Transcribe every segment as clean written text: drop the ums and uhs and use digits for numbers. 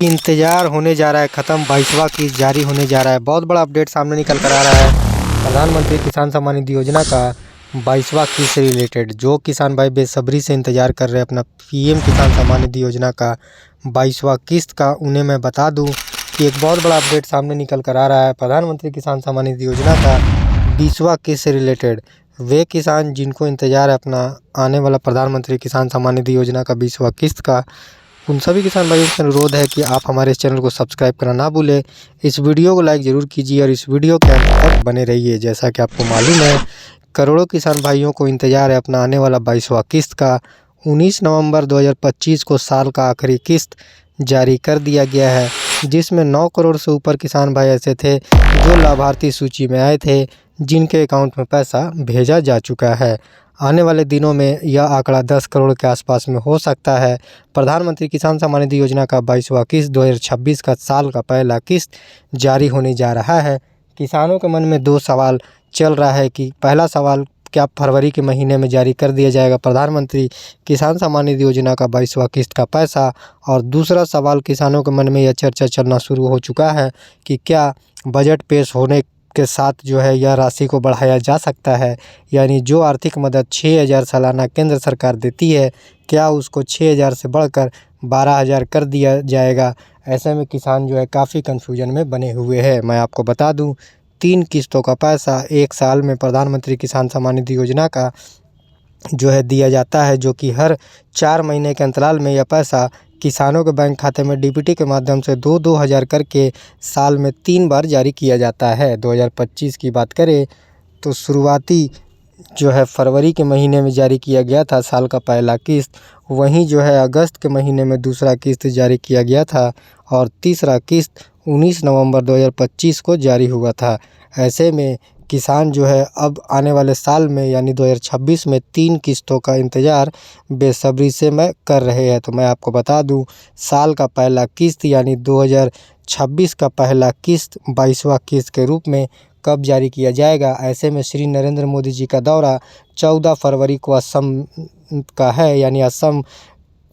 इंतजार होने जा रहा है ख़त्म। 22वां किस्त जारी होने जा रहा है। बहुत बड़ा अपडेट सामने निकल कर आ रहा है। प्रधानमंत्री किसान सम्मान निधि योजना का 22वां किस्त से रिलेटेड जो किसान भाई बेसब्री से इंतजार कर रहे हैं अपना पीएम किसान सम्मान निधि योजना का 22वां किस्त का, उन्हें मैं बता दूं कि एक बहुत बड़ा अपडेट सामने निकल कर आ रहा है। प्रधानमंत्री किसान सम्मान निधि योजना का 20वां किस्त से रिलेटेड वे किसान जिनको इंतजार है अपना आने वाला प्रधानमंत्री किसान सम्मान निधि योजना का 20वां किस्त का, उन सभी किसान भाइयों से अनुरोध है कि आप हमारे इस चैनल को सब्सक्राइब करना ना भूलें। इस वीडियो को लाइक ज़रूर कीजिए और इस वीडियो के अंत तक बने रहिए। जैसा कि आपको मालूम है, करोड़ों किसान भाइयों को इंतजार है अपना आने वाला 22वां किस्त का। 19 नवंबर 2025 को साल का आखिरी किस्त जारी कर दिया गया है, जिसमें 9 करोड़ से ऊपर किसान भाई ऐसे थे जो लाभार्थी सूची में आए थे, जिनके अकाउंट में पैसा भेजा जा चुका है। आने वाले दिनों में यह आंकड़ा 10 करोड़ के आसपास में हो सकता है। प्रधानमंत्री किसान सम्मान निधि योजना का 22वां किस्त 2026 का साल का पहला किस्त जारी होने जा रहा है। किसानों के मन में दो सवाल चल रहा है कि पहला सवाल, क्या फरवरी के महीने में जारी कर दिया जाएगा प्रधानमंत्री किसान सम्मान निधि योजना का 22वां किस्त का पैसा, और दूसरा सवाल किसानों के मन में यह चर्चा चलना शुरू हो चुका है कि क्या बजट पेश होने के साथ जो है यह राशि को बढ़ाया जा सकता है, यानी जो आर्थिक मदद 6,000 सालाना केंद्र सरकार देती है, क्या उसको 6,000 से बढ़कर 12,000 कर दिया जाएगा। ऐसे में किसान जो है काफ़ी कन्फ्यूजन में बने हुए हैं। मैं आपको बता दूं, 3 किस्तों का पैसा एक साल में प्रधानमंत्री किसान सम्मान निधि योजना का जो है दिया जाता है, जो कि हर 4 महीने के अंतराल में यह पैसा किसानों के बैंक खाते में डीबीटी के माध्यम से 2-2 हज़ार करके साल में 3 बार जारी किया जाता है। 2025 की बात करें तो शुरुआती जो है फरवरी के महीने में जारी किया गया था साल का पहला किस्त, वहीं जो है अगस्त के महीने में दूसरा किस्त जारी किया गया था और तीसरा किस्त 19 नवंबर 2025 को जारी हुआ था। ऐसे में किसान जो है अब आने वाले साल में यानी 2026 में 3 किस्तों का इंतज़ार बेसब्री से मैं कर रहे हैं। तो मैं आपको बता दूं, साल का पहला किस्त यानी 2026 का पहला किस्त 22वां किस्त के रूप में कब जारी किया जाएगा। ऐसे में श्री नरेंद्र मोदी जी का दौरा 14 फरवरी को असम का है, यानी असम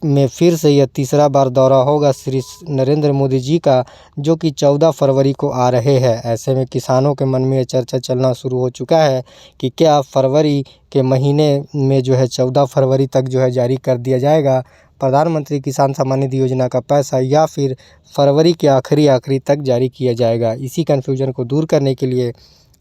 में फिर से यह तीसरा बार दौरा होगा श्री नरेंद्र मोदी जी का, जो कि 14 फरवरी को आ रहे हैं। ऐसे में किसानों के मन में यह चर्चा चलना शुरू हो चुका है कि क्या फरवरी के महीने में जो है 14 फरवरी तक जो है जारी कर दिया जाएगा प्रधानमंत्री किसान सम्मान निधि योजना का पैसा, या फिर फरवरी के आखिरी तक जारी किया जाएगा। इसी कन्फ्यूजन को दूर करने के लिए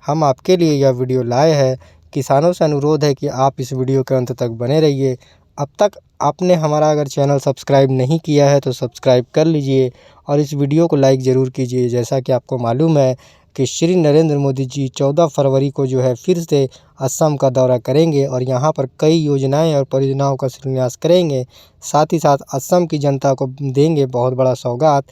हम आपके लिए यह वीडियो लाए हैं। किसानों से अनुरोध है कि आप इस वीडियो के अंत तक बने रहिए। अब तक आपने हमारा अगर चैनल सब्सक्राइब नहीं किया है तो सब्सक्राइब कर लीजिए और इस वीडियो को लाइक ज़रूर कीजिए। जैसा कि आपको मालूम है कि श्री नरेंद्र मोदी जी 14 फरवरी को जो है फिर से असम का दौरा करेंगे और यहाँ पर कई योजनाएं और परियोजनाओं का शिलान्यास करेंगे। साथ ही साथ असम की जनता को देंगे बहुत बड़ा सौगात।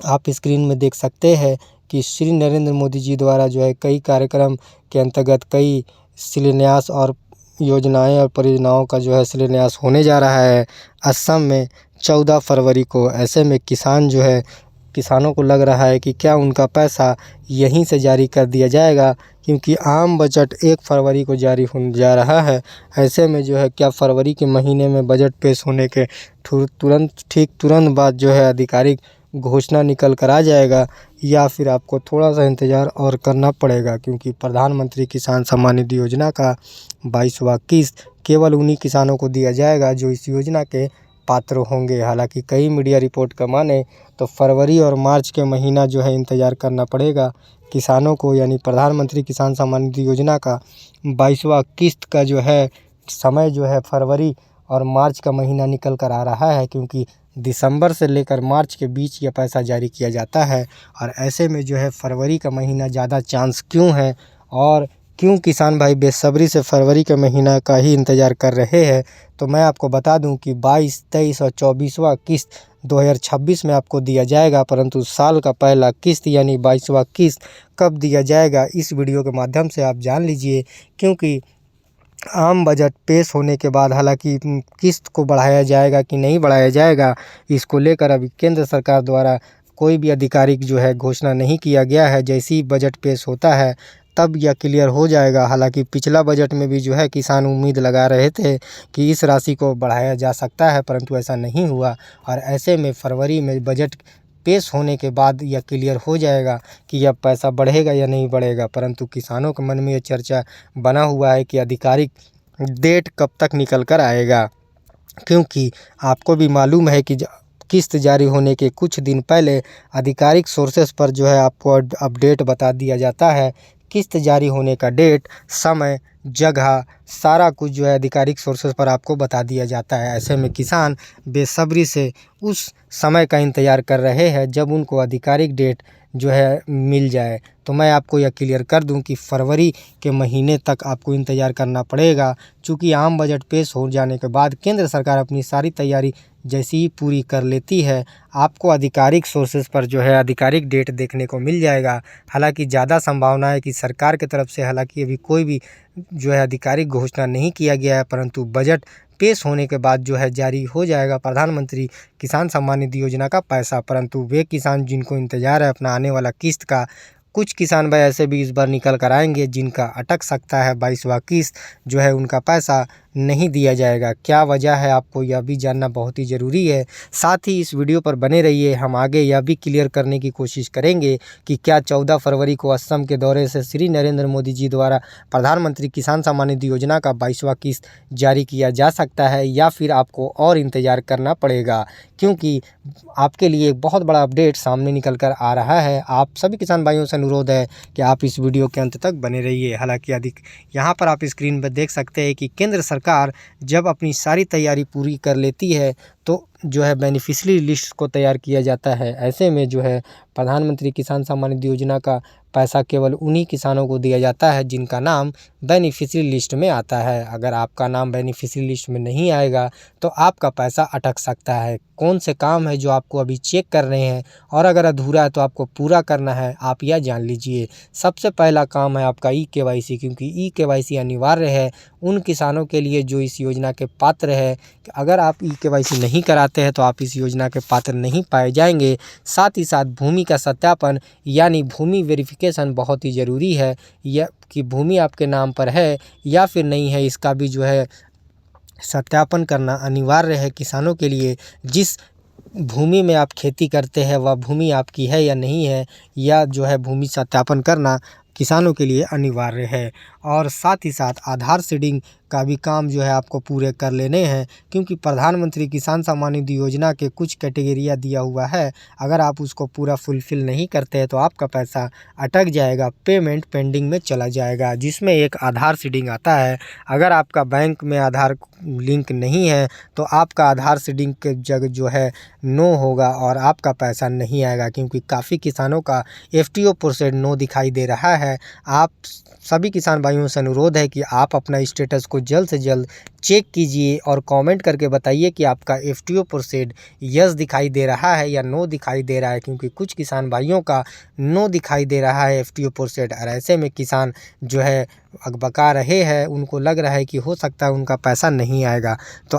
आप स्क्रीन में देख सकते हैं कि श्री नरेंद्र मोदी जी द्वारा जो है कई कार्यक्रम के अंतर्गत कई शिलान्यास और योजनाएं और परियोजनाओं का जो है शिलान्यास होने जा रहा है असम में 14 फरवरी को। ऐसे में किसानों को लग रहा है कि क्या उनका पैसा यहीं से जारी कर दिया जाएगा, क्योंकि आम बजट 1 फरवरी को जारी होने जा रहा है। ऐसे में जो है क्या फरवरी के महीने में बजट पेश होने के तुरंत बाद जो है आधिकारिक घोषणा निकल कर आ जाएगा, या फिर आपको थोड़ा सा इंतज़ार और करना पड़ेगा, क्योंकि प्रधानमंत्री किसान सम्मान निधि योजना का 22वां किस्त केवल उन्हीं किसानों को दिया जाएगा जो इस योजना के पात्र होंगे। हालांकि कई मीडिया रिपोर्ट का माने तो फरवरी और मार्च के महीना जो है इंतज़ार करना पड़ेगा किसानों को, यानी प्रधानमंत्री किसान सम्मान निधि योजना का 22वां किस्त का जो है समय जो है फरवरी और मार्च का महीना निकल कर आ रहा है, क्योंकि दिसंबर से लेकर मार्च के बीच यह पैसा जारी किया जाता है। और ऐसे में जो है फरवरी का महीना ज़्यादा चांस क्यों है और क्यों किसान भाई बेसब्री से फरवरी के महीना का ही इंतज़ार कर रहे हैं, तो मैं आपको बता दूं कि 22, 23 और 24वां किस्त 2026 में आपको दिया जाएगा, परंतु साल का पहला किस्त यानी 22वां किस्त कब दिया जाएगा इस वीडियो के माध्यम से आप जान लीजिए। क्योंकि आम बजट पेश होने के बाद हालांकि किस्त को बढ़ाया जाएगा कि नहीं बढ़ाया जाएगा, इसको लेकर अभी केंद्र सरकार द्वारा कोई भी आधिकारिक जो है घोषणा नहीं किया गया है। जैसे ही बजट पेश होता है तब यह क्लियर हो जाएगा। हालांकि पिछला बजट में भी जो है किसान उम्मीद लगा रहे थे कि इस राशि को बढ़ाया जा सकता है, परंतु ऐसा नहीं हुआ। और ऐसे में फरवरी में बजट पेश होने के बाद यह क्लियर हो जाएगा कि यह पैसा बढ़ेगा या नहीं बढ़ेगा। परंतु किसानों के मन में यह चर्चा बना हुआ है कि आधिकारिक डेट कब तक निकल कर आएगा, क्योंकि आपको भी मालूम है कि किस्त जारी होने के कुछ दिन पहले आधिकारिक सोर्सेस पर जो है आपको अपडेट बता दिया जाता है। किस्त जारी होने का डेट, समय, जगह, सारा कुछ जो है आधिकारिक सोर्सेस पर आपको बता दिया जाता है। ऐसे में किसान बेसब्री से उस समय का इंतज़ार कर रहे हैं जब उनको आधिकारिक डेट जो है मिल जाए। तो मैं आपको यह क्लियर कर दूं कि फरवरी के महीने तक आपको इंतज़ार करना पड़ेगा, चूँकि आम बजट पेश हो जाने के बाद केंद्र सरकार अपनी सारी तैयारी जैसी ही पूरी कर लेती है, आपको आधिकारिक सोर्सेस पर जो है आधिकारिक डेट देखने को मिल जाएगा। हालांकि ज़्यादा संभावना है कि सरकार की तरफ से हालांकि अभी कोई भी जो है आधिकारिक घोषणा नहीं किया गया है, परंतु बजट पेश होने के बाद जो है जारी हो जाएगा प्रधानमंत्री किसान सम्मान निधि योजना का पैसा। परंतु वे किसान जिनको इंतज़ार है अपना आने वाला किस्त का, कुछ किसान भाई ऐसे भी इस बार निकल कर आएंगे जिनका अटक सकता है 22वां किस्त जो है, उनका पैसा नहीं दिया जाएगा। क्या वजह है आपको यह भी जानना बहुत ही ज़रूरी है। साथ ही इस वीडियो पर बने रहिए, हम आगे यह भी क्लियर करने की कोशिश करेंगे कि क्या 14 फरवरी को असम के दौरे से श्री नरेंद्र मोदी जी द्वारा प्रधानमंत्री किसान सम्मान निधि योजना का 22वां किस्त जारी किया जा सकता है या फिर आपको और इंतज़ार करना पड़ेगा, क्योंकि आपके लिए एक बहुत बड़ा अपडेट सामने निकल कर आ रहा है। आप सभी किसान भाइयों से अनुरोध है कि आप इस वीडियो के अंत तक बने रहिए। हालांकि यहाँ पर आप स्क्रीन पर देख सकते हैं कि केंद्र सरकार जब अपनी सारी तैयारी पूरी कर लेती है तो जो है बेनिफिशियरी लिस्ट को तैयार किया जाता है। ऐसे में जो है प्रधानमंत्री किसान सम्मान निधि योजना का पैसा केवल उन्हीं किसानों को दिया जाता है जिनका नाम बेनिफिशियरी लिस्ट में आता है। अगर आपका नाम बेनिफिशियरी लिस्ट में नहीं आएगा तो आपका पैसा अटक सकता है। कौन से काम है जो आपको अभी चेक कर रहे हैं और अगर अधूरा है तो आपको पूरा करना है, आप यह जान लीजिए। सबसे पहला काम है आपका ई-केवाईसी, क्योंकि ई-केवाईसी अनिवार्य है उन किसानों के लिए जो इस योजना के पात्र है। अगर आप ई-केवाईसी नहीं कराते हैं तो आप इस योजना के पात्र नहीं पाए जाएंगे। साथ ही साथ भूमि का सत्यापन यानी भूमि वेरिफिकेशन बहुत ही ज़रूरी है, यह कि भूमि आपके नाम पर है या फिर नहीं है, इसका भी जो है सत्यापन करना अनिवार्य है किसानों के लिए। जिस भूमि में आप खेती करते हैं वह भूमि आपकी है या नहीं है, या जो है भूमि सत्यापन करना किसानों के लिए अनिवार्य है। और साथ ही साथ आधार सीडिंग का भी काम जो है आपको पूरे कर लेने हैं, क्योंकि प्रधानमंत्री किसान सम्मान निधि योजना के कुछ कैटेगरिया दिया हुआ है। अगर आप उसको पूरा फुलफ़िल नहीं करते हैं तो आपका पैसा अटक जाएगा, पेमेंट पेंडिंग में चला जाएगा, जिसमें एक आधार सीडिंग आता है। अगर आपका बैंक में आधार लिंक नहीं है तो आपका आधार सीडिंग के जगह जो है नो होगा और आपका पैसा नहीं आएगा, क्योंकि काफ़ी किसानों का एफटीओ प्रोसेस नो दिखाई दे रहा है। आप सभी किसान भाइयों से अनुरोध है कि आप अपना स्टेटस को जल्द से जल्द चेक कीजिए और कमेंट करके बताइए कि आपका एफटीओ प्रोसेस यस दिखाई दे रहा है या नो दिखाई दे रहा है, क्योंकि कुछ किसान भाइयों का नो दिखाई दे रहा है एफटीओ प्रोसेस। और ऐसे में किसान जो है अकबका रहे हैं, उनको लग रहा है कि हो सकता है उनका पैसा नहीं आएगा। तो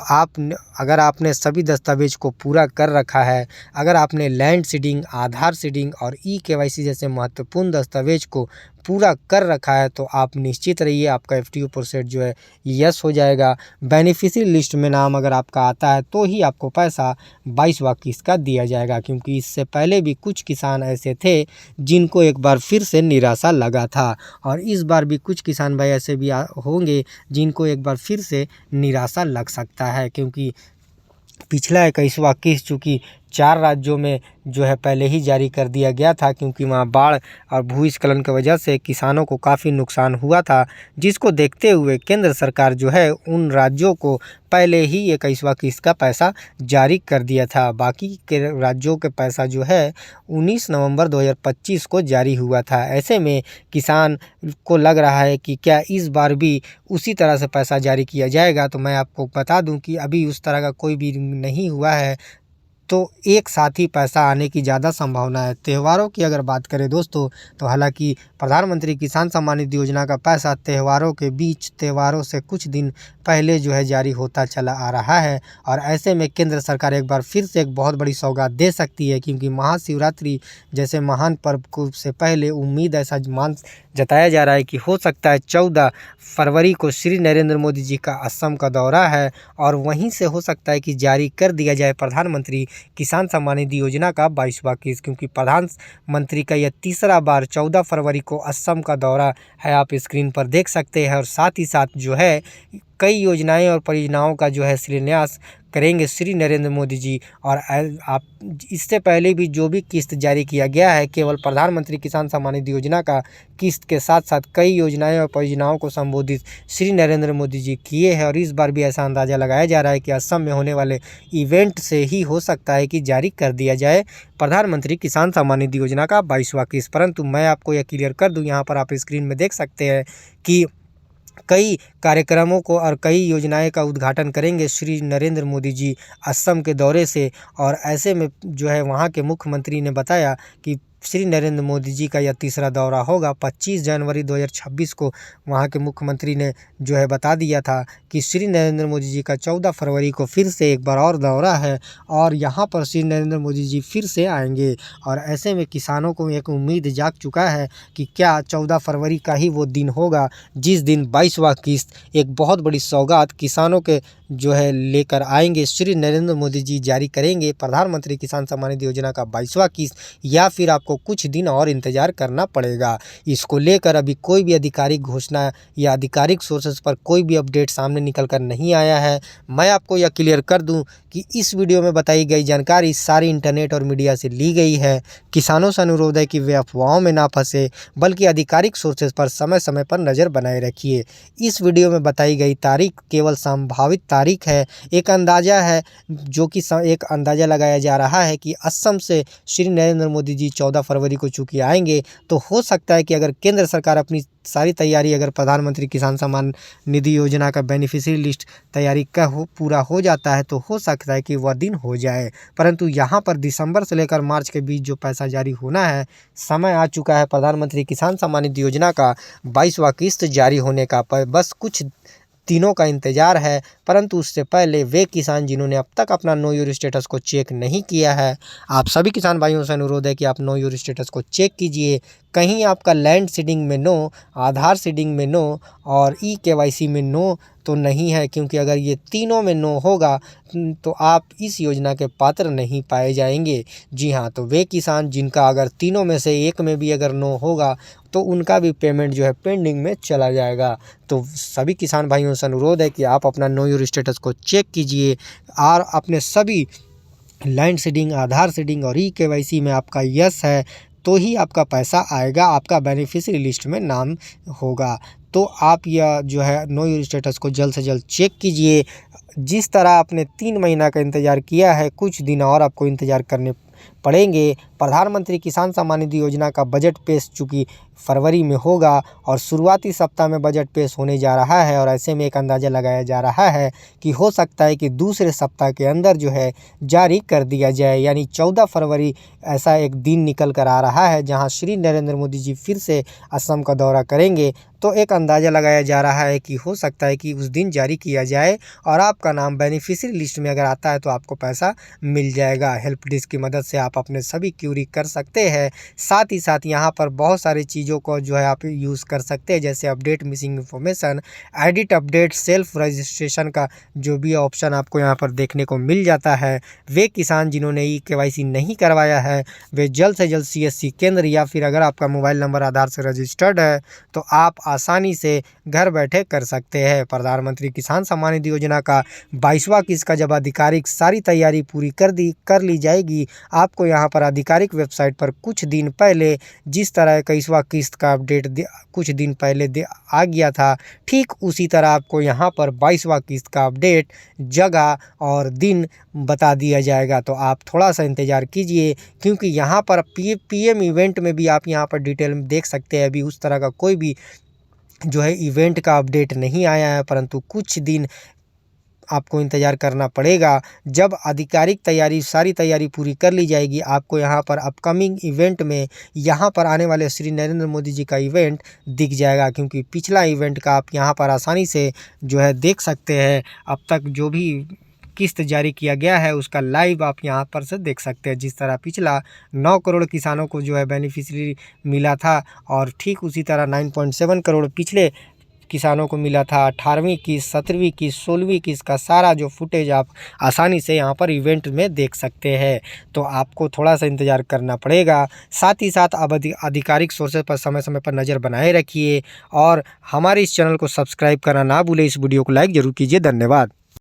अगर आपने सभी दस्तावेज को पूरा कर रखा है, अगर आपने लैंड सीडिंग, आधार सीडिंग और ई-केवाईसी जैसे महत्वपूर्ण दस्तावेज को पूरा कर रखा है तो आप निश्चित रहिए आपका एफटीओ प्रोसेस जो है यस हो जाएगा। बेनिफिशियरी लिस्ट में नाम अगर आपका आता है तो ही आपको पैसा 22वां किस्त का दिया जाएगा, क्योंकि इससे पहले भी कुछ किसान ऐसे थे जिनको एक बार फिर से निराशा लगा था, और इस बार भी कुछ किसान भाई ऐसे भी होंगे जिनको एक बार फिर से निराशा लग सकता है, क्योंकि पिछला 21वां किस्त चूँकि 4 राज्यों में जो है पहले ही जारी कर दिया गया था, क्योंकि वहाँ बाढ़ और भूस्खलन की वजह से किसानों को काफ़ी नुकसान हुआ था, जिसको देखते हुए केंद्र सरकार जो है उन राज्यों को पहले ही 21वां किस्त का पैसा जारी कर दिया था। बाकी के राज्यों के पैसा जो है 19 नवंबर 2025 को जारी हुआ था। ऐसे में किसान को लग रहा है कि क्या इस बार भी उसी तरह से पैसा जारी किया जाएगा। तो मैं आपको बता दूं कि अभी उस तरह का कोई भी नहीं हुआ है, तो एक साथ ही पैसा आने की ज़्यादा संभावना है। त्योहारों की अगर बात करें दोस्तों, तो हालांकि प्रधानमंत्री किसान सम्मान निधि योजना का पैसा त्योहारों के बीच, त्योहारों से कुछ दिन पहले जो है जारी होता चला आ रहा है। और ऐसे में केंद्र सरकार एक बार फिर से एक बहुत बड़ी सौगात दे सकती है, क्योंकि महाशिवरात्रि जैसे महान पर्व को से पहले उम्मीद ऐसा मान जताया जा रहा है कि हो सकता है 14 फरवरी को श्री नरेंद्र मोदी जी का असम का दौरा है और वहीं से हो सकता है कि जारी कर दिया जाए प्रधानमंत्री किसान सम्मान निधि योजना का 22वां किस्त, क्योंकि प्रधानमंत्री का यह तीसरा बार 14 फरवरी को असम का दौरा है, आप स्क्रीन पर देख सकते हैं। और साथ ही साथ जो है कई योजनाएं और परियोजनाओं का जो है शिलान्यास करेंगे श्री नरेंद्र मोदी जी। और आप इससे पहले भी जो भी किस्त जारी किया गया है केवल प्रधानमंत्री किसान सम्मान निधि योजना का किस्त के साथ साथ कई योजनाएं और परियोजनाओं को संबोधित श्री नरेंद्र मोदी जी किए हैं। और इस बार भी ऐसा अंदाज़ा लगाया जा रहा है कि असम में होने वाले इवेंट से ही हो सकता है कि जारी कर दिया जाए प्रधानमंत्री किसान सम्मान निधि योजना का 22वां किस्त। परंतु मैं आपको यह क्लियर कर दूं, यहाँ पर आप स्क्रीन में देख सकते हैं कि कई कार्यक्रमों को और कई योजनाएं का उद्घाटन करेंगे श्री नरेंद्र मोदी जी असम के दौरे से। और ऐसे में जो है वहाँ के मुख्यमंत्री ने बताया कि श्री नरेंद्र मोदी जी का यह तीसरा दौरा होगा। 25 जनवरी 2026 को वहाँ के मुख्यमंत्री ने जो है बता दिया था कि श्री नरेंद्र मोदी जी का 14 फरवरी को फिर से एक बार और दौरा है और यहाँ पर श्री नरेंद्र मोदी जी फिर से आएंगे। और ऐसे में किसानों को एक उम्मीद जाग चुका है कि क्या 14 फरवरी का ही वो दिन होगा जिस दिन 22वां किस्त, एक बहुत बड़ी सौगात किसानों के जो है लेकर आएंगे श्री नरेंद्र मोदी जी, जारी करेंगे प्रधानमंत्री किसान सम्मान निधि योजना का 22वां किस्त, या फिर आपको कुछ दिन और इंतजार करना पड़ेगा। इसको लेकर अभी कोई भी आधिकारिक घोषणा या आधिकारिक सोर्सेज पर कोई भी अपडेट सामने निकल कर नहीं आया है। मैं आपको यह क्लियर कर दूं कि इस वीडियो में बताई गई जानकारी सारी इंटरनेट और मीडिया से ली गई है। किसानों से अनुरोध है कि वे अफवाहों में ना फंसे बल्कि आधिकारिक सोर्सेज पर समय समय पर नज़र बनाए रखिए। इस वीडियो में बताई गई तारीख केवल संभावित तारीख है, एक अंदाज़ा है, जो कि एक अंदाज़ा लगाया जा रहा है कि असम से श्री नरेंद्र मोदी जी 14 फरवरी को चूँकि आएंगे तो हो सकता है कि अगर केंद्र सरकार अपनी सारी तैयारी, अगर प्रधानमंत्री किसान सम्मान निधि योजना का बेनिफिशियरी लिस्ट तैयारी का पूरा हो जाता है तो हो सकता है कि वह दिन हो जाए। परंतु यहाँ पर दिसंबर से लेकर मार्च के बीच जो पैसा जारी होना है, समय आ चुका है प्रधानमंत्री किसान सम्मान निधि योजना का 22वां किस्त जारी होने का। पर बस कुछ दिनों का इंतज़ार है। परंतु उससे पहले वे किसान जिन्होंने अब तक अपना नो योर स्टेटस को चेक नहीं किया है, आप सभी किसान भाइयों से अनुरोध है कि आप नो योर स्टेटस को चेक कीजिए। कहीं आपका लैंड सीडिंग में नो, आधार सीडिंग में नो और ई-केवाईसी में नो तो नहीं है, क्योंकि अगर ये तीनों में नो होगा तो आप इस योजना के पात्र नहीं पाए जाएंगे। जी हाँ, तो वे किसान जिनका अगर तीनों में से एक में भी अगर नो होगा तो उनका भी पेमेंट जो है पेंडिंग में चला जाएगा। तो सभी किसान भाइयों से अनुरोध है कि आप अपना नो योर स्टेटस को चेक कीजिए और अपने सभी लैंड सीडिंग, आधार सीडिंग और ई-केवाईसी में आपका यस है तो ही आपका पैसा आएगा, आपका बेनिफिशियरी लिस्ट में नाम होगा। तो आप यह जो है नो योर स्टेटस को जल्द से जल्द चेक कीजिए। जिस तरह आपने 3 महीना का इंतज़ार किया है, कुछ दिन और आपको इंतज़ार करने पड़ेंगे। प्रधानमंत्री किसान सम्मान निधि योजना का बजट पेश चूँकि फरवरी में होगा और शुरुआती सप्ताह में बजट पेश होने जा रहा है और ऐसे में एक अंदाज़ा लगाया जा रहा है कि हो सकता है कि दूसरे सप्ताह के अंदर जो है जारी कर दिया जाए। यानी 14 फरवरी ऐसा एक दिन निकल कर आ रहा है जहां श्री नरेंद्र मोदी जी फिर से असम का दौरा करेंगे। तो एक अंदाज़ा लगाया जा रहा है कि हो सकता है कि उस दिन जारी किया जाए और आपका नाम बेनिफिशियरी लिस्ट में अगर आता है तो आपको पैसा मिल जाएगा। हेल्प डेस्क की मदद से आप अपने सभी क्यूरी कर सकते हैं। साथ ही साथ यहाँ पर बहुत सारी चीज़ों को जो है आप यूज़ कर सकते हैं, जैसे update missing information, edit update, self registration का जो भी ऑप्शन आपको यहाँ पर देखने को मिल जाता है। वे किसान जिन्होंने ई-केवाईसी नहीं करवाया है वे जल्द से जल्द सीएससी केंद्र या फिर अगर आपका मोबाइल नंबर आधार से रजिस्टर्ड है तो आप आसानी से घर बैठे कर सकते हैं। प्रधानमंत्री किसान सम्मान निधि योजना का 22वां किस्त का जब आधिकारिक सारी तैयारी पूरी कर ली जाएगी, आपको यहाँ पर आधिकारिक वेबसाइट पर कुछ दिन पहले जिस तरह 21वां किस्त का अपडेट कुछ दिन पहले आ गया था, ठीक उसी तरह आपको यहाँ पर 22वां किस्त का अपडेट, जगह और दिन बता दिया जाएगा। तो आप थोड़ा सा इंतज़ार कीजिए, क्योंकि यहाँ पर पीएम इवेंट में भी आप यहाँ पर डिटेल में देख सकते हैं। अभी उस तरह का कोई भी जो है इवेंट का अपडेट नहीं आया है, परंतु कुछ दिन आपको इंतज़ार करना पड़ेगा। जब आधिकारिक सारी तैयारी पूरी कर ली जाएगी, आपको यहाँ पर अपकमिंग इवेंट में यहाँ पर आने वाले श्री नरेंद्र मोदी जी का इवेंट दिख जाएगा, क्योंकि पिछला इवेंट का आप यहाँ पर आसानी से जो है देख सकते हैं। अब तक जो भी किस्त जारी किया गया है उसका लाइव आप यहाँ पर से देख सकते हैं। जिस तरह पिछला 9 करोड़ किसानों को जो है बेनिफिशियरी मिला था और ठीक उसी तरह 9.7 करोड़ पिछले किसानों को मिला था। 18वीं किस्त, 17वीं किस्त, 16वीं किस्त का सारा जो फुटेज आप आसानी से यहाँ पर इवेंट में देख सकते हैं। तो आपको थोड़ा सा इंतज़ार करना पड़ेगा। साथ ही साथ आप आधिकारिक सोर्सेज पर समय समय पर नज़र बनाए रखिए और हमारे इस चैनल को सब्सक्राइब करना ना भूलें। इस वीडियो को लाइक ज़रूर कीजिए। धन्यवाद।